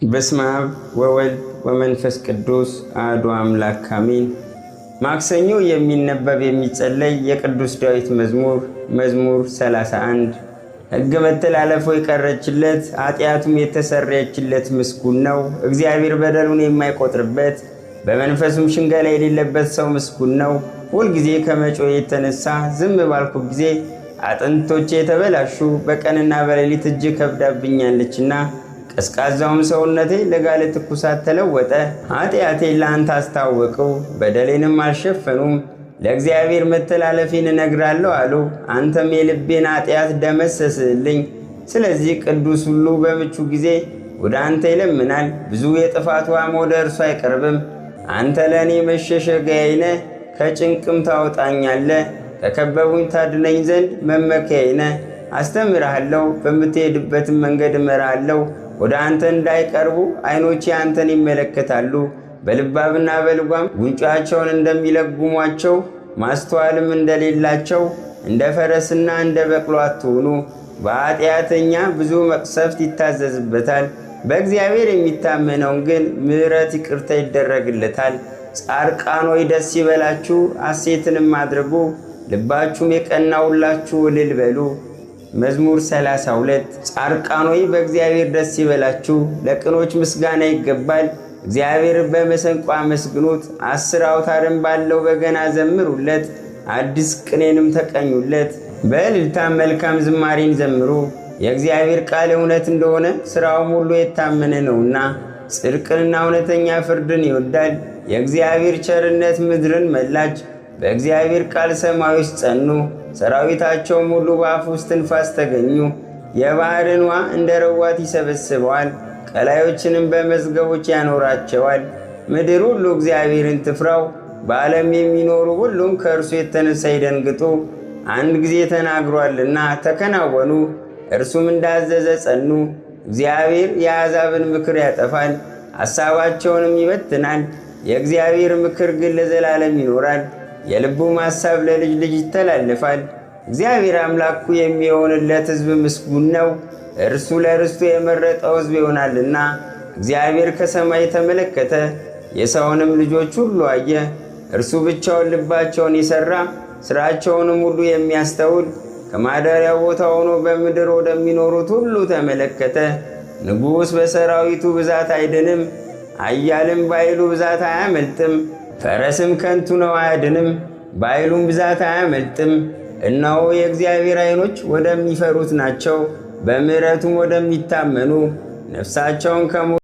በስመ አብ ወወልድ ወመንፈስ ቅዱስ አሐዱ አምላክ አሜን። ማክሰኞ የሚነበብ የሚጸለይ የቅዱስ ዳዊት መዝሙር 31። ሕግ መተላለፉ የቀረችለት ኃጢአቱም የተሰረየችለት ምስጉን ነው። እግዚአብሔር በደሉን የማይቆጥርበት በመንፈሱም ሽንገላ የሌለበት ሰው ምስጉን ነው። ሁልጊዜ ከመጮህ የተነሳ ዝም ባልኩ ጊዜ አጥንቶቼ የተበላሹ በቀንና በሌሊት እጅግ ከብዳብኛለችና ቀዝቃዛውም ሰውነቴ ለጋለ ትኩሳት ተለወጠ። ኃጢአቴን ለአንተ አስታወቅሁ፣ በደሌንም አልሸፈኑም። ለእግዚአብሔር መተላለፌን እነግራለሁ አሉ። አንተም የልቤን ኃጢአት ደመሰስልኝ። ስለዚህ ቅዱስ ሁሉ በምቹ ጊዜ ወደ አንተ ይለምናል፣ ብዙ የጥፋት ውሃም ወደ እርሱ አይቀርብም። አንተ ለእኔ መሸሸጊያዬ ነህ፣ ከጭንቅም ታወጣኛለህ። ከከበቡኝ ታድነኝ ዘንድ መመኪያዬ ነህ። አስተምርሃለሁ፣ በምትሄድበትም መንገድ እመራሃለሁ። ወደ አንተ እንዳይቀርቡ ዓይኖቼ አንተን ይመለከታሉ። በልባብና በልጓም ጉንጫቸውን እንደሚለጉሟቸው ማስተዋልም እንደሌላቸው እንደ ፈረስና እንደ በቅሎ አትሁኑ። በኃጢአተኛ ብዙ መቅሰፍት ይታዘዝበታል፣ በእግዚአብሔር የሚታመነውን ግን ምሕረት ይቅርታ ይደረግለታል። ጻድቃን ሆይ ደስ ይበላችሁ፣ ሐሴትንም አድርጉ፣ ልባችሁም የቀና ሁላችሁ እልል በሉ። መዝሙር 32። ጻድቃን ሆይ በእግዚአብሔር ደስ ይበላችሁ፣ ለቅኖች ምስጋና ይገባል። እግዚአብሔር በመሰንቆ አመስግኑት፣ 10 አውታርም ባለው በገና ዘምሩለት፣ አዲስ ቅኔንም ተቀኙለት። በእልልታም መልካም ዝማሬን ዘምሩ። የእግዚአብሔር ቃል እውነት እንደሆነ ሥራውም ሁሉ የታመነ ነውና ጽድቅንና እውነተኛ ፍርድን ይወዳል። የእግዚአብሔር ቸርነት ምድርን መላች፣ በእግዚአብሔር ቃል ሰማዮች ጸኑ። ሰራዊታቸውም ሁሉ በአፉ ውስጥ ትንፋስ ተገኙ። የባሕርን ውኃ እንደ ረዋት ይሰበስበዋል፣ ቀላዮችንም በመዝገቦች ያኖራቸዋል። ምድር ሁሉ እግዚአብሔርን ትፍራው፣ በዓለም የሚኖሩ ሁሉም ከእርሱ የተነሳ ይደንግጡ። አንድ ጊዜ ተናግሯልና ተከናወኑ፣ እርሱም እንዳዘዘ ጸኑ። እግዚአብሔር የአሕዛብን ምክር ያጠፋል፣ ሐሳባቸውንም ይበትናል። የእግዚአብሔር ምክር ግን ለዘላለም ይኖራል፣ የልቡም ሐሳብ ለልጅ ልጅ ይተላለፋል። እግዚአብሔር አምላኩ የሚሆንለት ሕዝብ ምስጉን ነው፣ እርሱ ለርስቱ የመረጠው ሕዝብ ይሆናልና። እግዚአብሔር ከሰማይ ተመለከተ፣ የሰውንም ልጆች ሁሉ አየ። እርሱ ብቻውን ልባቸውን የሠራ ሥራቸውንም ሁሉ የሚያስተውል ከማደሪያው ቦታ ሆኖ በምድር ወደሚኖሩት ሁሉ ተመለከተ። ንጉሥ በሰራዊቱ ብዛት አይድንም፣ ኃያልም በኃይሉ ብዛት አያመልጥም። ፈረስም ከንቱ ነው አያድንም፣ በኃይሉም ብዛት አያመልጥም። እነሆ የእግዚአብሔር ዓይኖች ወደሚፈሩት ናቸው፣ በምሕረቱም ወደሚታመኑ ነፍሳቸውን ከሞት